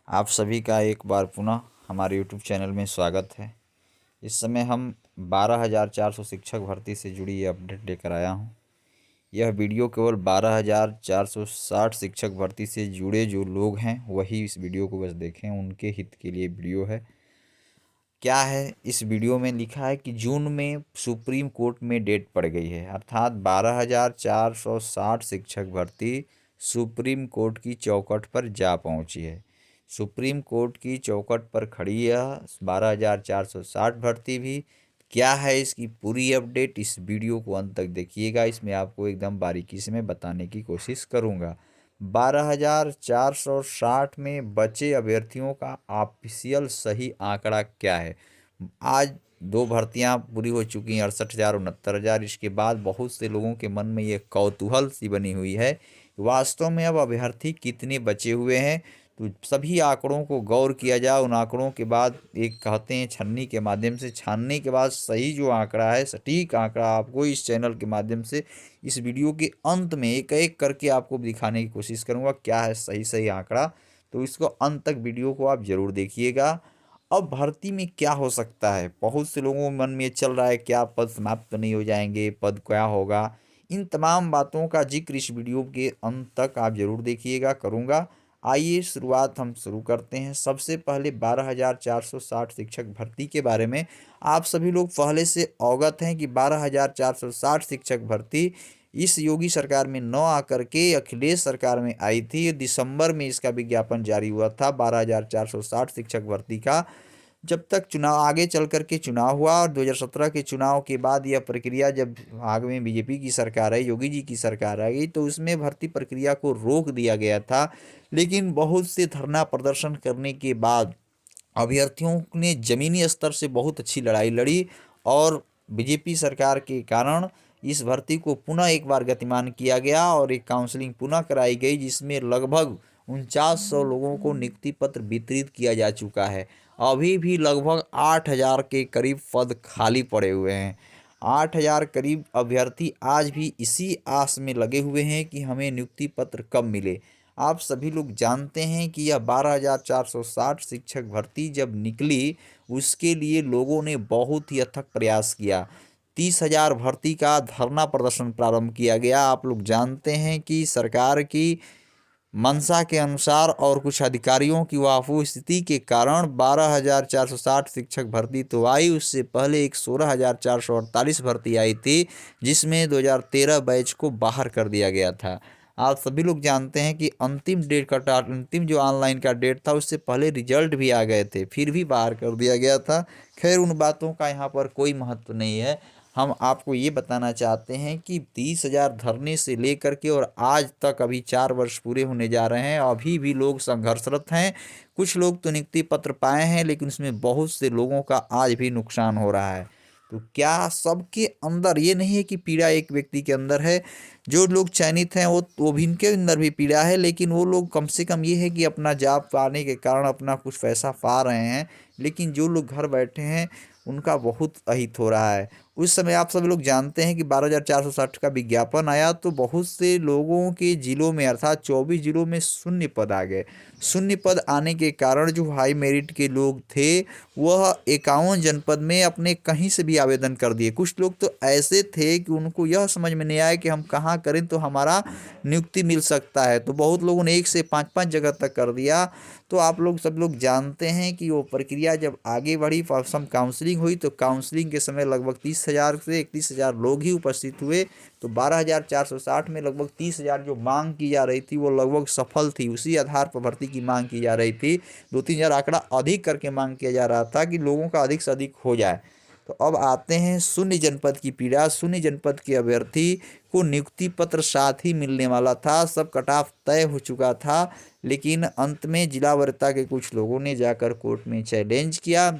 आप सभी का एक बार पुनः हमारे YouTube चैनल में स्वागत है। इस समय हम 12,400 शिक्षक भर्ती से जुड़ी ये अपडेट लेकर आया हूँ। यह वीडियो केवल 12,460 शिक्षक भर्ती से जुड़े जो लोग हैं वही इस वीडियो को बस देखें, उनके हित के लिए वीडियो है। क्या है इस वीडियो में लिखा है कि जून में सुप्रीम कोर्ट में डेट पड़ गई है, अर्थात 12,460 शिक्षक भर्ती सुप्रीम कोर्ट की चौखट पर जा पहुंची है। सुप्रीम कोर्ट की चौखट पर खड़ी यह 12,460 भर्ती भी क्या है, इसकी पूरी अपडेट इस वीडियो को अंत तक देखिएगा। इसमें आपको एकदम बारीकी से मैं बताने की कोशिश करूंगा। 12,460 में बचे अभ्यर्थियों का ऑफिशियल सही आंकड़ा क्या है। आज दो भर्तियां पूरी हो चुकी हैं, 68,000 और 69,000। इसके बाद बहुत से लोगों के मन में ये कौतूहल सी बनी हुई है, वास्तव में अब अभ्यर्थी कितने बचे हुए हैं। तो सभी आंकड़ों को गौर किया जाए, उन आंकड़ों के बाद एक कहते हैं छन्नी के माध्यम से छानने के बाद सही जो आंकड़ा है, सटीक आंकड़ा आपको इस चैनल के माध्यम से इस वीडियो के अंत में एक एक करके आपको दिखाने की कोशिश करूंगा क्या है सही आंकड़ा। तो इसको अंत तक वीडियो को आप जरूर देखिएगा। अब भर्ती में क्या हो सकता है, बहुत से लोगों के मन में चल रहा है क्या पद समाप्त तो नहीं हो जाएंगे, पद क्या होगा। इन तमाम बातों का जिक्र इस वीडियो के अंत तक आप जरूर देखिएगा, करूंगा। आइए शुरुआत हम शुरू करते हैं। सबसे पहले 12,460 शिक्षक भर्ती के बारे में आप सभी लोग पहले से अवगत हैं कि 12,460 शिक्षक भर्ती इस योगी सरकार में न आकर के अखिलेश सरकार में आई थी। दिसंबर में इसका विज्ञापन जारी हुआ था 12,460 शिक्षक भर्ती का। जब तक चुनाव आगे चल करके चुनाव हुआ और 2017 के चुनाव के बाद यह प्रक्रिया, जब आगे में बीजेपी की सरकार आई, योगी जी की सरकार आ गई, तो उसमें भर्ती प्रक्रिया को रोक दिया गया था। लेकिन बहुत से धरना प्रदर्शन करने के बाद अभ्यर्थियों ने जमीनी स्तर से बहुत अच्छी लड़ाई लड़ी और बीजेपी सरकार के कारण इस भर्ती को पुनः एक बार गतिमान किया गया और एक काउंसलिंग पुनः कराई गई, जिसमें लगभग 4900 लोगों को नियुक्ति पत्र वितरित किया जा चुका है। अभी भी लगभग 8,000 के करीब पद खाली पड़े हुए हैं। 8,000 करीब अभ्यर्थी आज भी इसी आस में लगे हुए हैं कि हमें नियुक्ति पत्र कब मिले। आप सभी लोग जानते हैं कि यह 12,460 शिक्षक भर्ती जब निकली, उसके लिए लोगों ने बहुत ही अथक प्रयास किया। 30,000 भर्ती का धरना प्रदर्शन प्रारंभ किया गया। आप लोग जानते हैं कि सरकार की मंशा के अनुसार और कुछ अधिकारियों की वाफू स्थिति के कारण 12,460 शिक्षक भर्ती तो आई, उससे पहले एक 16,448 भर्ती आई थी, जिसमें 2013 बैच को बाहर कर दिया गया था। आप सभी लोग जानते हैं कि अंतिम जो ऑनलाइन का डेट था, उससे पहले रिजल्ट भी आ गए थे, फिर भी बाहर कर दिया गया था। खैर, उन बातों का यहाँ पर कोई महत्व नहीं है। हम आपको ये बताना चाहते हैं कि 30,000 धरने से लेकर के और आज तक अभी 4 वर्ष पूरे होने जा रहे हैं, अभी भी लोग संघर्षरत हैं। कुछ लोग तो नियुक्ति पत्र पाए हैं, लेकिन उसमें बहुत से लोगों का आज भी नुकसान हो रहा है। तो क्या सबके अंदर ये नहीं है कि पीड़ा एक व्यक्ति के अंदर है। जो लोग चयनित हैं वो भी, इनके अंदर भी पीड़ा है, लेकिन वो लोग कम से कम ये है कि अपना जॉब पाने के कारण अपना कुछ पैसा पा रहे हैं। लेकिन जो लोग घर बैठे हैं उनका बहुत अहित हो रहा है। उस समय आप सभी लोग जानते हैं कि 12,460 का विज्ञापन आया तो बहुत से लोगों के जिलों में, अर्थात 24 जिलों में शून्य पद आ गए। शून्य पद आने के कारण जो हाई मेरिट के लोग थे वह 51 जनपद में अपने कहीं से भी आवेदन कर दिए। कुछ लोग तो ऐसे थे कि उनको यह समझ में नहीं आया कि हम कहाँ करें तो हमारा नियुक्ति मिल सकता है, तो बहुत लोगों ने 1 से 5-5 जगह तक कर दिया। तो आप लोग सब लोग जानते हैं कि वो प्रक्रिया जब आगे बढ़ी, सम काउंसलिंग हुई, तो काउंसलिंग के समय लगभग 30,000 से 31,000 लोग ही उपस्थित हुए। तो 12,460 में लगभग 30,000 जो मांग की जा रही थी वो लगभग सफल थी। उसी आधार पर भर्ती की मांग की जा रही थी। 2-3 हज़ार आंकड़ा अधिक करके मांग किया जा रहा था कि लोगों का अधिक से अधिक हो जाए। तो अब आते हैं शून्य जनपद की पीड़ा। शून्य जनपद के अभ्यर्थी को नियुक्ति पत्र साथ ही मिलने वाला था, सब कट ऑफ तय हो चुका था। लेकिन अंत में जिला वरीयता के कुछ लोगों ने जाकर कोर्ट में चैलेंज किया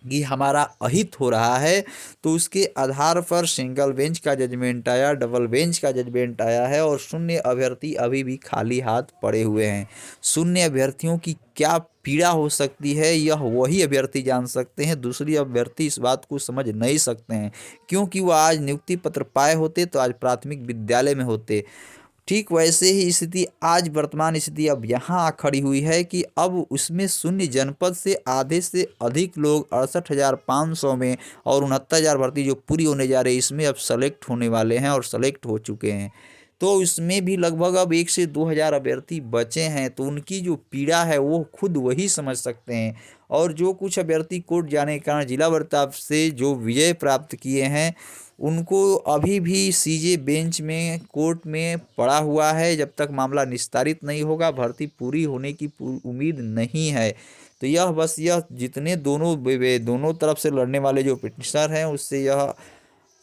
कि हमारा अहित हो रहा है। तो उसके आधार पर सिंगल बेंच का जजमेंट आया, डबल बेंच का जजमेंट आया है और शून्य अभ्यर्थी अभी भी खाली हाथ पड़े हुए हैं। शून्य अभ्यर्थियों की क्या पीड़ा हो सकती है यह वही अभ्यर्थी जान सकते हैं। दूसरी अभ्यर्थी इस बात को समझ नहीं सकते हैं, क्योंकि वो आज नियुक्ति पत्र पाए होते तो आज प्राथमिक विद्यालय में होते। ठीक वैसे ही स्थिति आज वर्तमान स्थिति अब यहाँ आ खड़ी हुई है कि अब उसमें शून्य जनपद से आधे से अधिक लोग 68,500 में और 69,000 भर्ती जो पूरी होने जा रही है इसमें अब सेलेक्ट होने वाले हैं और सेलेक्ट हो चुके हैं। तो इसमें भी लगभग अब 1 से 2,000 अभ्यर्थी बचे हैं, तो उनकी जो पीड़ा है वो खुद वही समझ सकते हैं। और जो कुछ अभ्यर्थी कोर्ट जाने के कारण जिला वर्ताप से जो विजय प्राप्त किए हैं उनको अभी भी सीजे बेंच में कोर्ट में पड़ा हुआ है। जब तक मामला निस्तारित नहीं होगा भर्ती पूरी होने की उम्मीद नहीं है। तो यह बस यह जितने दोनों तरफ से लड़ने वाले जो पिटिशनर हैं उससे यह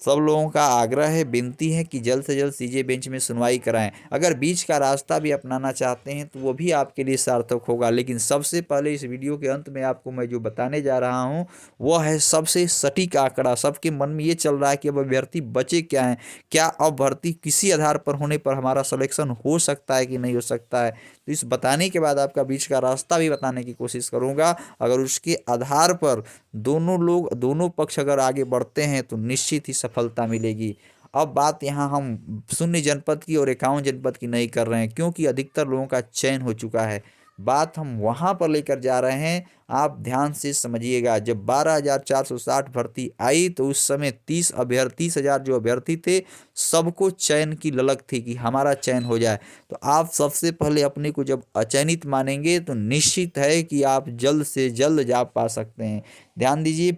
सब लोगों का आग्रह है, विनती है कि जल्द से जल्द सीजे बेंच में सुनवाई कराएं। अगर बीच का रास्ता भी अपनाना चाहते हैं तो वो भी आपके लिए सार्थक होगा। लेकिन सबसे पहले इस वीडियो के अंत में आपको मैं जो बताने जा रहा हूं वह है सबसे सटीक आंकड़ा। सबके मन में ये चल रहा है कि अब अभ्यर्थी बचे क्या हैं, क्या अब भर्ती किसी आधार पर होने पर हमारा सिलेक्शन हो सकता है कि नहीं हो सकता है। तो इस बताने के बाद आपका बीच का रास्ता भी बताने की कोशिश करूँगा। अगर उसके आधार पर दोनों पक्ष अगर आगे बढ़ते हैं तो निश्चित ही सफलता मिलेगी। अब बात यहाँ हम शून्य जनपद की और 51 जनपद की नहीं कर रहे हैं क्योंकि अधिकतर लोगों का चयन हो चुका है। बात हम वहाँ पर लेकर जा रहे हैं, आप ध्यान से समझिएगा। जब 12,460 भर्ती आई तो उस समय 30,000 जो अभ्यर्थी थे सबको चयन की ललक थी कि हमारा चयन हो जाए। तो आप सबसे पहले अपने को जब अचयनित मानेंगे तो निश्चित है कि आप जल्द से जल्द जा पा सकते हैं। ध्यान दीजिए,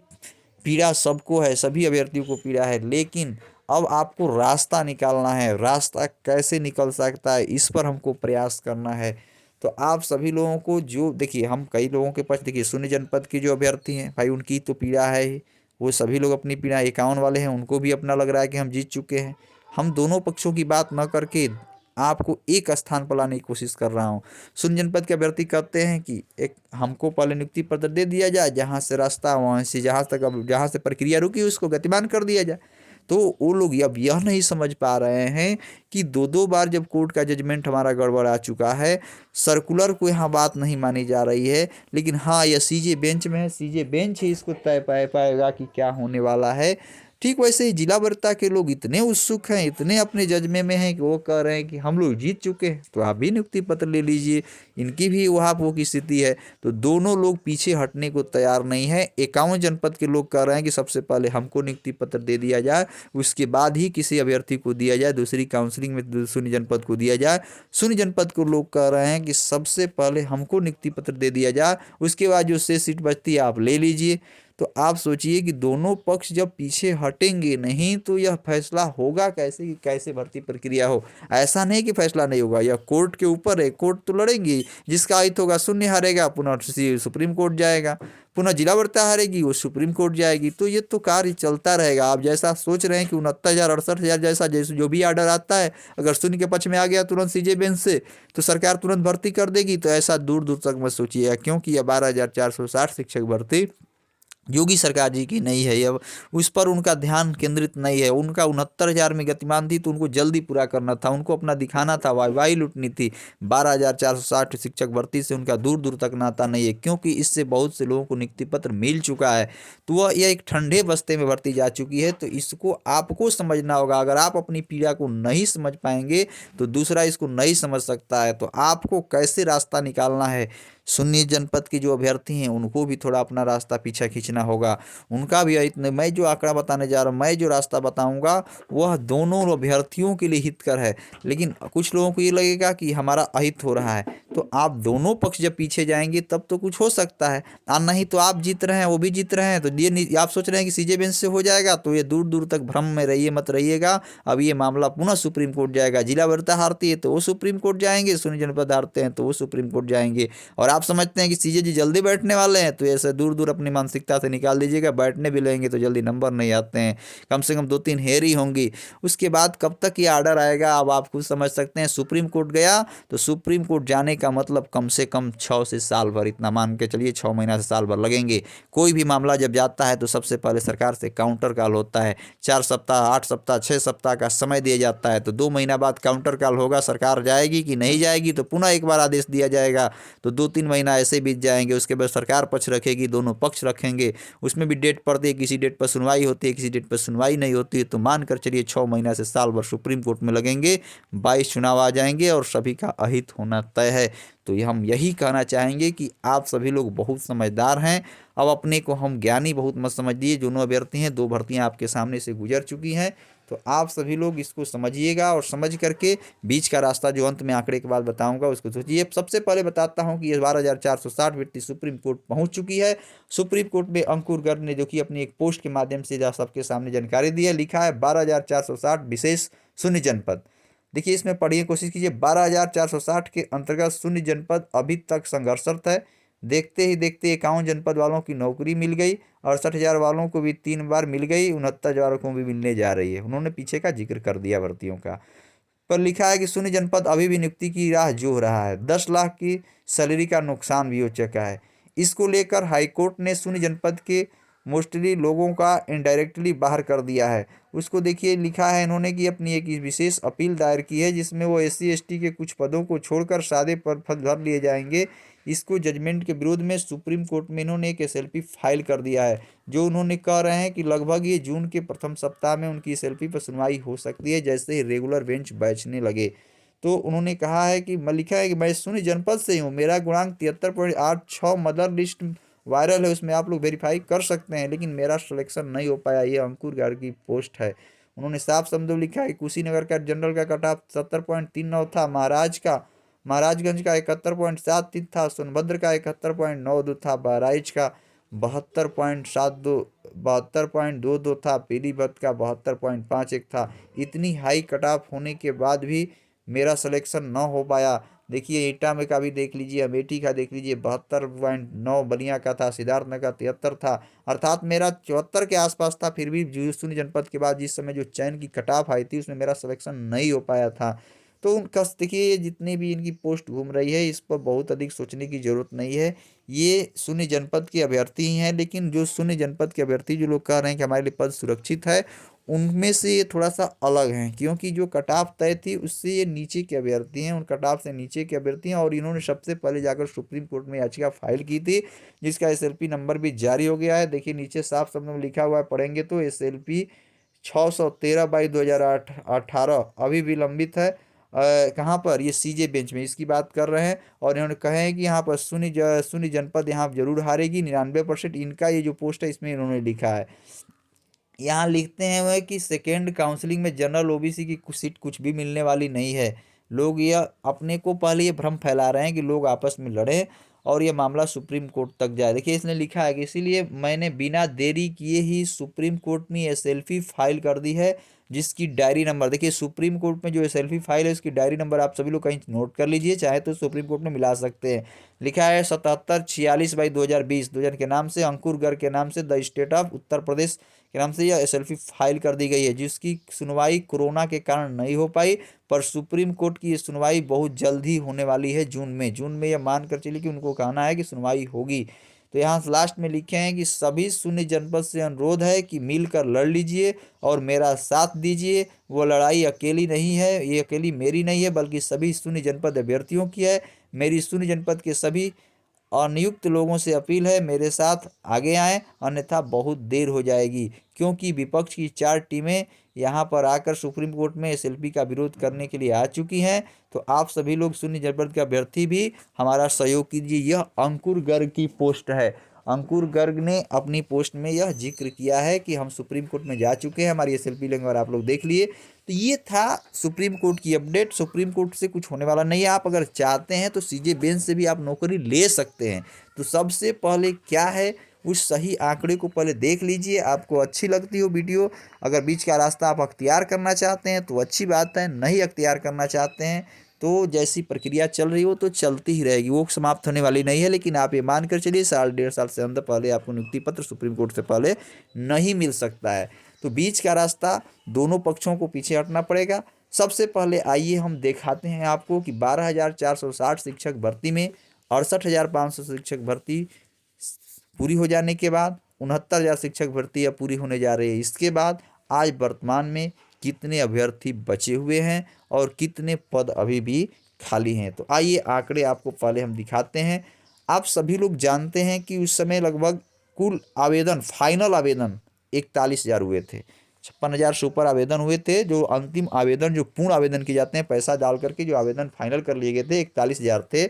पीड़ा सबको है, सभी अभ्यर्थियों को पीड़ा है, लेकिन अब आपको रास्ता निकालना है। रास्ता कैसे निकल सकता है इस पर हमको प्रयास करना है। तो आप सभी लोगों को जो देखिए, हम कई लोगों के पास देखिए शून्य जनपद की जो अभ्यर्थी हैं भाई उनकी तो पीड़ा है ही, वो सभी लोग अपनी पीड़ा 51 वाले हैं उनको भी अपना लग रहा है कि हम जीत चुके हैं। हम दोनों पक्षों की बात न करके आपको एक स्थान पर लाने की कोशिश कर रहा हूँ। शून्य जनपद के अभ्यर्थी कहते हैं कि एक हमको पहले नियुक्ति पत्र दे दिया जाए, जहाँ से रास्ता वहाँ से जहाँ से प्रक्रिया रुकी उसको गतिमान कर दिया जाए। तो वो लोग अब यह नहीं समझ पा रहे हैं कि दो बार जब कोर्ट का जजमेंट हमारा गड़बड़ आ चुका है, सर्कुलर को यहाँ बात नहीं मानी जा रही है, लेकिन हाँ यह सीजे बेंच में है, सीजे बेंच ही इसको तय पाएगा कि क्या होने वाला है। ठीक वैसे ही जिला वर्ता के लोग इतने उत्सुक हैं, इतने अपने जज्बे में हैं कि वो कह रहे हैं कि हम लोग जीत चुके हैं तो आप भी नियुक्ति पत्र ले लीजिए। इनकी भी वहाँ वो की स्थिति है, तो दोनों लोग पीछे हटने को तैयार नहीं है। 51 जनपद के लोग कह रहे हैं कि सबसे पहले हमको नियुक्ति पत्र दे दिया जाए, उसके बाद ही किसी अभ्यर्थी को दिया जाए, दूसरी काउंसलिंग में शून्य जनपद को दिया जाए। शून्य जनपद को लोग कह रहे हैं कि सबसे पहले हमको नियुक्ति पत्र दे दिया जाए, उसके बाद जो शेष सीट बचती है आप ले लीजिए। तो आप सोचिए कि दोनों पक्ष जब पीछे हटेंगे नहीं तो यह फैसला होगा कैसे कि कैसे भर्ती प्रक्रिया हो। ऐसा नहीं कि फैसला नहीं होगा, यह कोर्ट के ऊपर है, कोर्ट तो लड़ेंगी। जिसका हित होगा शून्य हारेगा, पुनः सुप्रीम कोर्ट जाएगा, पुनः जिला वर्ता हारेगी वो सुप्रीम कोर्ट जाएगी। तो ये तो कार्य चलता रहेगा। आप जैसा सोच रहे हैं कि 69,000 68,000 जैसा जो भी आर्डर आता है अगर शून्य के पक्ष में आ गया तुरंत सीजे बेंच से तो सरकार तुरंत भर्ती कर देगी, तो ऐसा दूर दूर तक मत सोचिएगा। क्योंकि यह 12,460 शिक्षक भर्ती योगी सरकार जी की नहीं है, अब उस पर उनका ध्यान केंद्रित नहीं है। उनका 69,000 में गतिमान थी तो उनको जल्दी पूरा करना था, उनको अपना दिखाना था, वाहवाही लूटनी थी। 12,460 शिक्षक भर्ती से उनका दूर दूर तक नाता नहीं है, क्योंकि इससे बहुत से लोगों को नियुक्ति पत्र मिल चुका है। तो वह यह एक ठंडे बस्ते में भर्ती जा चुकी है। तो इसको आपको समझना होगा। अगर आप अपनी पीड़ा को नहीं समझ पाएंगे तो दूसरा इसको नहीं समझ सकता है। तो आपको कैसे रास्ता निकालना है, शून्य जनपद के जो अभ्यर्थी हैं उनको भी थोड़ा अपना रास्ता पीछा खींचना होगा। उनका भी इतने, मैं जो आंकड़ा बताने जा रहा हूँ, मैं जो रास्ता बताऊंगा वह दोनों अभ्यर्थियों के लिए हितकर है। लेकिन कुछ लोगों को ये लगेगा कि हमारा अहित हो रहा है। तो आप दोनों पक्ष जब पीछे जाएंगे तब तो कुछ हो सकता है, और नहीं तो आप जीत रहे हैं वो भी जीत रहे हैं। तो ये आप सोच रहे हैं कि सीजे बेंच से हो जाएगा, तो ये दूर दूर तक भ्रम में रहिए, मत रहिएगा। अब ये मामला पुनः सुप्रीम कोर्ट जाएगा। जिला वर्ता हारती है तो वो सुप्रीम कोर्ट जाएंगे, शून्य जनपद हारते हैं तो वो सुप्रीम कोर्ट जाएंगे। और आप समझते हैं कि सीजे जी जल्दी बैठने वाले हैं, तो ऐसे दूर दूर अपनी मानसिकता से निकाल दीजिएगा। बैठने भी लेंगे तो जल्दी नंबर नहीं आते हैं, कम से कम 2-3 हेरी होंगी। उसके बाद कब तक ये आर्डर आएगा अब आप खुद समझ सकते हैं। सुप्रीम कोर्ट गया तो सुप्रीम कोर्ट जाने का मतलब कम से कम 6 से साल भर, इतना मान के चलिए 6 महीना से साल भर लगेंगे। कोई भी मामला जब जाता है तो सबसे पहले सरकार से काउंटर कॉल होता है। 4 सप्ताह, 8 सप्ताह, 6 सप्ताह का समय दिया जाता है। तो 2 महीना बाद काउंटर कॉल होगा, सरकार जाएगी कि नहीं जाएगी, तो पुनः एक बार आदेश दिया जाएगा। तो 2-3 महीना ऐसे बीत जाएंगे। उसके बाद सरकार पक्ष रखेगी, दोनों पक्ष रखेंगे, उसमें भी डेट पड़ती है, किसी डेट पर सुनवाई होती है, किसी डेट पर सुनवाई नहीं होती है। तो मानकर चलिए 6 महीना से साल भर सुप्रीम कोर्ट में लगेंगे, 22 चुनाव आ जाएंगे और सभी का अहित होना तय है। तो ये हम यही कहना चाहेंगे कि आप सभी लोग बहुत समझदार हैं। अब अपने को हम ज्ञानी बहुत मत समझिए। दोनों अभ्यर्थी हैं, 2 भर्तियां आपके सामने से गुजर चुकी हैं। तो आप सभी लोग इसको समझिएगा और समझ करके बीच का रास्ता जो अंत में आंकड़े के बाद बताऊंगा उसको सोचिए। सबसे पहले बताता हूं कि ये 12,460 व्यक्ति सुप्रीम कोर्ट पहुंच चुकी है। सुप्रीम कोर्ट में अंकुर गर्ग ने जो कि अपनी एक पोस्ट के माध्यम से सबके सामने जानकारी दी है, लिखा है 12,460 विशेष शून्य जनपद। देखिए इसमें पढ़िए, कोशिश कीजिए। 12,460 के अंतर्गत शून्य जनपद अभी तक संघर्षरत है। देखते ही देखते 51 जनपद वालों की नौकरी मिल गई, 68,000 वालों को भी 3 बार मिल गई, 69,000 को भी मिलने जा रही है। उन्होंने पीछे का जिक्र कर दिया भर्तियों का। पर लिखा है कि शून्य जनपद अभी भी नियुक्ति की राह जोह रहा है। 10 लाख की सैलरी का नुकसान भी हो चुका है। इसको लेकर हाईकोर्ट ने शून्य जनपद के मोस्टली लोगों का इनडायरेक्टली बाहर कर दिया है। उसको देखिए, लिखा है इन्होंने कि अपनी एक विशेष अपील दायर की है, जिसमें वो SC ST के कुछ पदों को छोड़कर सादे पद भर लिए जाएंगे। इसको जजमेंट के विरोध में सुप्रीम कोर्ट में इन्होंने एक SLP फाइल कर दिया है, जो उन्होंने कह रहे हैं कि लगभग ये जून के प्रथम सप्ताह में उनकी SLP पर सुनवाई हो सकती है, जैसे ही रेगुलर बेंच बैठने लगे। तो उन्होंने कहा है कि मैं लिखा है कि मैं शून्य जनपद से हूँ, मेरा गुणांक 73.86 मदर लिस्ट वायरल है, उसमें आप लोग वेरीफाई कर सकते हैं, लेकिन मेरा सिलेक्शन नहीं हो पाया। ये अंकुर गर्ग की पोस्ट है। उन्होंने साफ शब्दों लिखा है, कुशीनगर का जनरल का कट ऑफ 70.39 था, महाराजगंज का 71.73 था, सोनभद्र का 71.92 था, बहराइच का 72.22 था, पीलीभीत का 72.51 था। इतनी हाई कट ऑफ होने के बाद भी मेरा सिलेक्शन न हो पाया। देखिए एटा में का भी देख लीजिए, अमेठी का देख लीजिए, 72.9, बलिया का था, सिद्धार्थनगर का 73 था, अर्थात मेरा 74 के आसपास था। फिर भी शून्य जनपद के बाद जिस समय जो चयन की कट ऑफ आई थी उसमें मेरा सिलेक्शन नहीं हो पाया था। तो उनका देखिए जितनी भी इनकी पोस्ट घूम रही है, इस पर बहुत अधिक सोचने की जरूरत नहीं है। ये शून्य जनपद के अभ्यर्थी ही हैं, लेकिन जो शून्य जनपद के अभ्यर्थी जो लोग कह रहे हैं कि हमारे लिए पद सुरक्षित है, उनमें से ये थोड़ा सा अलग हैं, क्योंकि जो कट ऑफ तय थी उससे ये नीचे के अभ्यर्थी हैं, उन कट ऑफ से नीचे के अभ्यर्थी हैं। और इन्होंने सबसे पहले जाकर सुप्रीम कोर्ट में याचिका फाइल की थी, जिसका SLP नंबर भी जारी हो गया है। देखिए नीचे साफ शब्दों में लिखा हुआ है, पढ़ेंगे तो SLP 613/2018 अभी भी लंबित है। कहाँ पर? ये CJ बेंच में इसकी बात कर रहे हैं। और इन्होंने कहे हैं कि यहाँ पर शून्य जनपद यहाँ जरूर हारेगी, 99% इनका ये जो पोस्ट है इसमें इन्होंने लिखा है। यहाँ लिखते हैं वह कि सेकेंड काउंसलिंग में जनरल OBC की कुछ सीट कुछ भी मिलने वाली नहीं है। लोग यह अपने को पहले ये भ्रम फैला रहे हैं कि लोग आपस में लड़े और ये मामला सुप्रीम कोर्ट तक जाए। देखिए इसने लिखा है कि इसीलिए मैंने बिना देरी किए ही सुप्रीम कोर्ट में SLP फाइल कर दी है, जिसकी डायरी नंबर देखिए, सुप्रीम कोर्ट में जो SLP फाइल है उसकी डायरी नंबर आप सभी लोग कहीं नोट कर लीजिए, चाहे तो सुप्रीम कोर्ट में मिला सकते हैं। लिखा है 7746/2020 के नाम से, अंकुर गर्ग के नाम से, the state of Uttar Pradesh के नाम से यह SLP फाइल कर दी गई है, जिसकी सुनवाई कोरोना के कारण नहीं हो पाई। पर सुप्रीम कोर्ट की ये सुनवाई बहुत जल्द ही होने वाली है, जून में यह मानकर चलिए कि उनको कहना है कि सुनवाई होगी। तो यहाँ लास्ट में लिखे हैं कि सभी शून्य जनपद से अनुरोध है कि मिलकर लड़ लीजिए और मेरा साथ दीजिए। वो लड़ाई अकेली नहीं है, ये अकेली मेरी नहीं है, बल्कि सभी शून्य जनपद अभ्यर्थियों की है। मेरी शून्य जनपद के सभी और नियुक्त लोगों से अपील है, मेरे साथ आगे आएं, अन्यथा बहुत देर हो जाएगी, क्योंकि विपक्ष की 4 टीमें यहाँ पर आकर सुप्रीम कोर्ट में SLP का विरोध करने के लिए आ चुकी हैं। तो आप सभी लोग शून्य जनपद के अभ्यर्थी भी हमारा सहयोग कीजिए। यह अंकुर गर्ग की पोस्ट है। अंकुर गर्ग ने अपनी पोस्ट में यह जिक्र किया है कि हम सुप्रीम कोर्ट में जा चुके हैं, हमारी SLP लेंगे, और आप लोग देख लिए। तो ये था सुप्रीम कोर्ट की अपडेट। सुप्रीम कोर्ट से कुछ होने वाला नहीं है। आप अगर चाहते हैं तो CJ बेंच से भी आप नौकरी ले सकते हैं। तो सबसे पहले क्या है, उस सही आंकड़े को पहले देख लीजिए। आपको अच्छी लगती हो वीडियो, अगर बीच का रास्ता आप अख्तियार करना चाहते हैं तो अच्छी बात है, नहीं अख्तियार करना चाहते हैं तो जैसी प्रक्रिया चल रही हो तो चलती ही रहेगी, वो समाप्त होने वाली नहीं है। लेकिन आप ये मानकर चलिए 1.5 साल से अंदर पहले आपको नियुक्ति पत्र सुप्रीम कोर्ट से पहले नहीं मिल सकता है। तो बीच का रास्ता दोनों पक्षों को पीछे हटना पड़ेगा। सबसे पहले आइए हम दिखाते हैं आपको कि 12,460 शिक्षक भर्ती में 68,500 शिक्षक भर्ती पूरी हो जाने के बाद 69,000 शिक्षक भर्ती अब पूरी होने जा रही है। इसके बाद आज वर्तमान में कितने अभ्यर्थी बचे हुए हैं और कितने पद अभी भी खाली हैं। तो आइए आंकड़े आपको पहले हम दिखाते हैं। आप सभी लोग जानते हैं कि उस समय लगभग कुल आवेदन, फाइनल आवेदन 41,000 हुए थे। 56,000 से ऊपर आवेदन हुए थे। जो अंतिम आवेदन, जो पूर्ण आवेदन किए जाते हैं पैसा डाल करके, जो आवेदन फाइनल कर लिए गए थे 41,000 थे।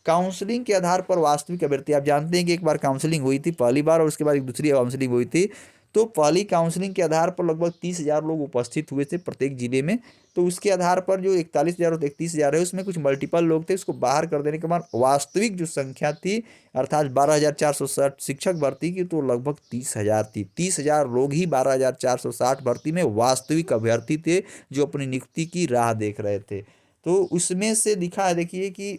काउंसलिंग के आधार पर वास्तविक अभ्यर्थी, आप जानते हैं कि एक बार काउंसलिंग हुई थी पहली बार और उसके बाद एक दूसरी काउंसलिंग हुई थी। तो पहली काउंसलिंग के आधार पर लगभग 30,000 लोग उपस्थित हुए थे प्रत्येक जिले में। तो उसके आधार पर जो 41,000 और 31,000 है उसमें कुछ मल्टीपल लोग थे, उसको बाहर कर देने के बाद वास्तविक जो संख्या थी अर्थात 12,460 शिक्षक भर्ती की, तो लगभग 30,000 थी। 30,000 लोग ही 12,460 भर्ती में वास्तविक अभ्यर्थी थे जो अपनी नियुक्ति की राह देख रहे थे। तो उसमें से दिखा है, देखिए कि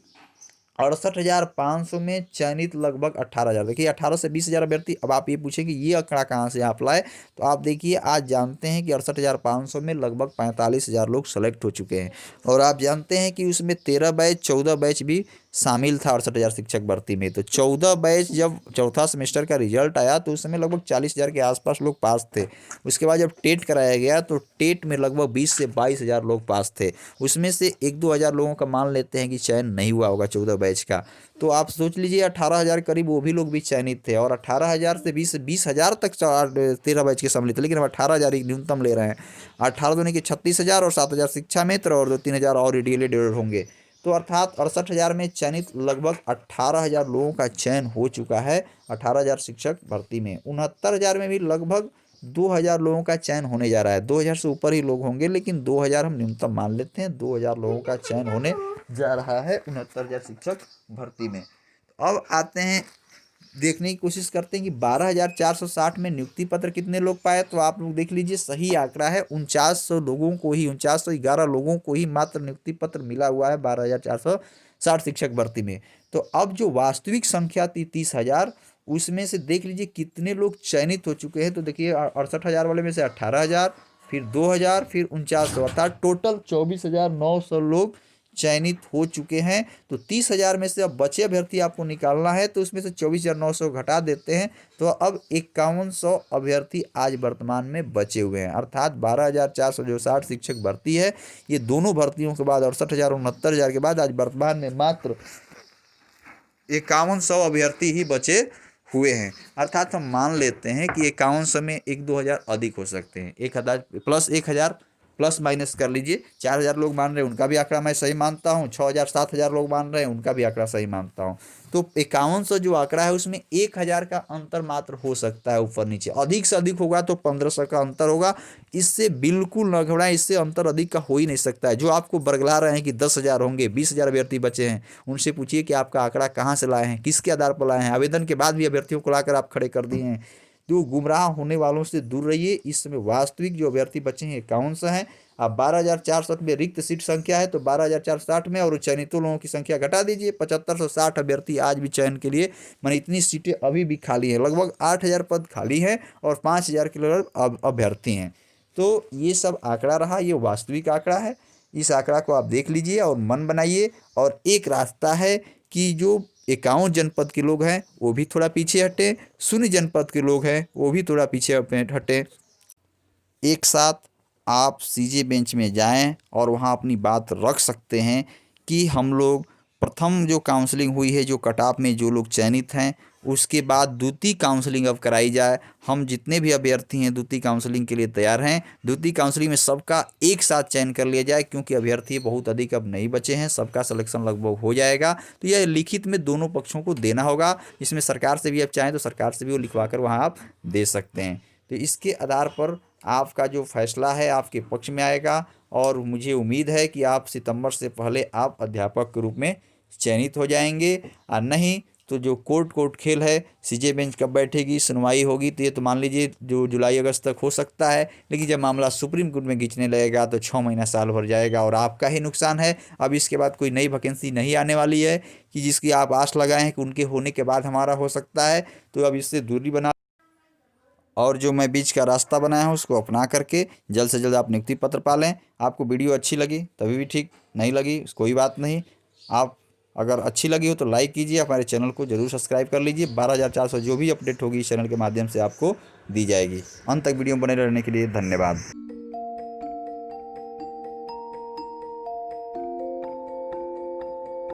68,500 में चयनित लगभग 18,000। देखिए 18 से 20,000 अभ्यर्थी। अब आप ये पूछेंगे ये आंकड़ा कहाँ से आप लाए, तो आप देखिए आज जानते हैं कि 68,500 में लगभग 45,000 लोग सेलेक्ट हो चुके हैं। और आप जानते हैं कि उसमें 13 बैच 14 बैच भी शामिल था 68,000 शिक्षक भर्ती में। तो 14 बैच जब चौथा सेमेस्टर का रिजल्ट आया तो उस समय लगभग 40,000 के आसपास लोग पास थे। उसके बाद जब टेट कराया गया तो टेट में लगभग 20 से 22,000 लोग पास थे। उसमें से 1-2 हज़ार लोगों का मान लेते हैं कि चयन नहीं हुआ होगा 14 बैच का। तो आप सोच लीजिए 18,000 करीब वो भी लोग भी चयनित थे। और 18,000 से 20,000 तक 13 बैच के सम्मिलित थे, लेकिन हम 18,000 ही न्यूनतम ले रहे हैं। 18 दूनी के 36,000 और 7,000 शिक्षा मित्र और 2-3 हज़ार और डीएलएड होंगे। तो अर्थात 68,000 में चयनित लगभग 18,000 लोगों का चयन हो चुका है 18,000 शिक्षक भर्ती में। 69,000 में भी लगभग 2,000 लोगों का चयन होने जा रहा है। 2,000 से ऊपर ही लोग होंगे, लेकिन 2,000 हम न्यूनतम मान लेते हैं। 2,000 लोगों का चयन होने जा रहा है 69,000 शिक्षक भर्ती में। अब आते हैं, देखने की कोशिश करते हैं कि 12,460 में नियुक्ति पत्र कितने लोग पाए। तो आप लोग देख लीजिए, सही आंकड़ा है 4900 लोगों को ही, 4911 लोगों को ही मात्र नियुक्ति पत्र मिला हुआ है 12,460 शिक्षक भर्ती में। तो अब जो वास्तविक संख्या थी 30,000, उसमें से देख लीजिए कितने लोग चयनित हो चुके हैं। तो देखिए 68,000 वाले में से 18,000, फिर 2,000, फिर 4900, अर्थात टोटल 24,900 लोग चयनित हो चुके हैं। तो 30,000 में से अब बचे अभ्यर्थी आपको निकालना है, तो उसमें से 24,900 घटा देते हैं, तो अब 5100 अभ्यर्थी आज वर्तमान में बचे हुए हैं। अर्थात 12,460 शिक्षक भर्ती है, ये दोनों भर्तियों के बाद 68,000 और 69,000 के बाद आज वर्तमान में मात्र 5100 अभ्यर्थी ही बचे हुए हैं। अर्थात हम मान लेते हैं कि 5100 में 1-2 हज़ार अधिक हो सकते हैं। 1,000 प्लस 1,000 प्लस माइनस कर लीजिए। 4,000 लोग मान रहे हैं, उनका भी आंकड़ा मैं सही मानता हूँ। 6,000 7,000 लोग मान रहे हैं, उनका भी आंकड़ा सही मानता हूँ। तो 5100 जो आंकड़ा है उसमें 1,000 का अंतर मात्र हो सकता है ऊपर नीचे। अधिक से अधिक होगा तो 1,500 का अंतर होगा। इससे बिल्कुल न घबराएं, इससे अंतर अधिक का हो ही नहीं सकता है। जो आपको बरगला रहे हैं कि 10,000 होंगे, 20,000 अभ्यर्थी बचे हैं, उनसे पूछिए कि आपका आंकड़ा कहाँ से लाए हैं, किसके आधार पर लाए हैं। आवेदन के बाद भी अभ्यर्थियों को लाकर आप खड़े कर दिए हैं। तो गुमराह होने वालों से दूर रहिए। इस समय वास्तविक जो अभ्यर्थी बचे हैं 5100 हैं। अब 12,460 में रिक्त सीट संख्या है, तो 12,460 में और चयनितों लोगों की संख्या घटा दीजिए। 7,560 अभ्यर्थी आज भी चयन के लिए, माने इतनी सीटें अभी भी खाली हैं। लगभग 8,000 पद खाली हैं और 5,000 के लगभग अभ्यर्थी हैं। तो ये सब आंकड़ा रहा, ये वास्तविक आंकड़ा है। इस आंकड़ा को आप देख लीजिए और मन बनाइए। और एक रास्ता है कि जो 51 जनपद के लोग हैं वो भी थोड़ा पीछे हटे, 0 जनपद के लोग हैं वो भी थोड़ा पीछे हटे। एक साथ आप सीजे बेंच में जाएं और वहां अपनी बात रख सकते हैं कि हम लोग प्रथम जो काउंसलिंग हुई है, जो कट ऑफ में जो लोग चयनित हैं, उसके बाद द्वितीय काउंसलिंग अब कराई जाए। हम जितने भी अभ्यर्थी हैं द्वितीय काउंसलिंग के लिए तैयार हैं। द्वितीय काउंसलिंग में सबका एक साथ चयन कर लिया जाए, क्योंकि अभ्यर्थी बहुत अधिक अब नहीं बचे हैं, सबका सिलेक्शन लगभग हो जाएगा। तो यह लिखित में दोनों पक्षों को देना होगा। इसमें सरकार से भी आप चाहें तो सरकार से भी वो लिखवा कर वहाँ आप दे सकते हैं। तो इसके आधार पर आपका जो फैसला है आपके पक्ष में आएगा। और मुझे उम्मीद है कि आप सितंबर से पहले आप अध्यापक के रूप में चयनित हो जाएंगे। और नहीं तो जो कोर्ट खेल है, सीजे बेंच कब बैठेगी, सुनवाई होगी, तो ये तो मान लीजिए जो जुलाई अगस्त तक हो सकता है। लेकिन जब मामला सुप्रीम कोर्ट में खींचने लगेगा तो 6 महीना साल भर जाएगा और आपका ही नुकसान है। अब इसके बाद कोई नई वैकेंसी नहीं आने वाली है कि जिसकी आप आस लगाए हैं कि उनके होने के बाद हमारा हो सकता है। तो अब इससे दूरी बना और जो मैं बीच का रास्ता बनाया हूँ उसको अपना करके जल्द से जल्द आप नियुक्ति पत्र पा लें। आपको वीडियो अच्छी लगी तभी भी ठीक, नहीं लगी कोई बात नहीं। आप अगर अच्छी लगी हो तो लाइक कीजिए, हमारे चैनल को जरूर सब्सक्राइब कर लीजिए। 12,400 जो भी अपडेट होगी इस चैनल के माध्यम से आपको दी जाएगी। अंत तक वीडियो में बने रहने के लिए धन्यवाद।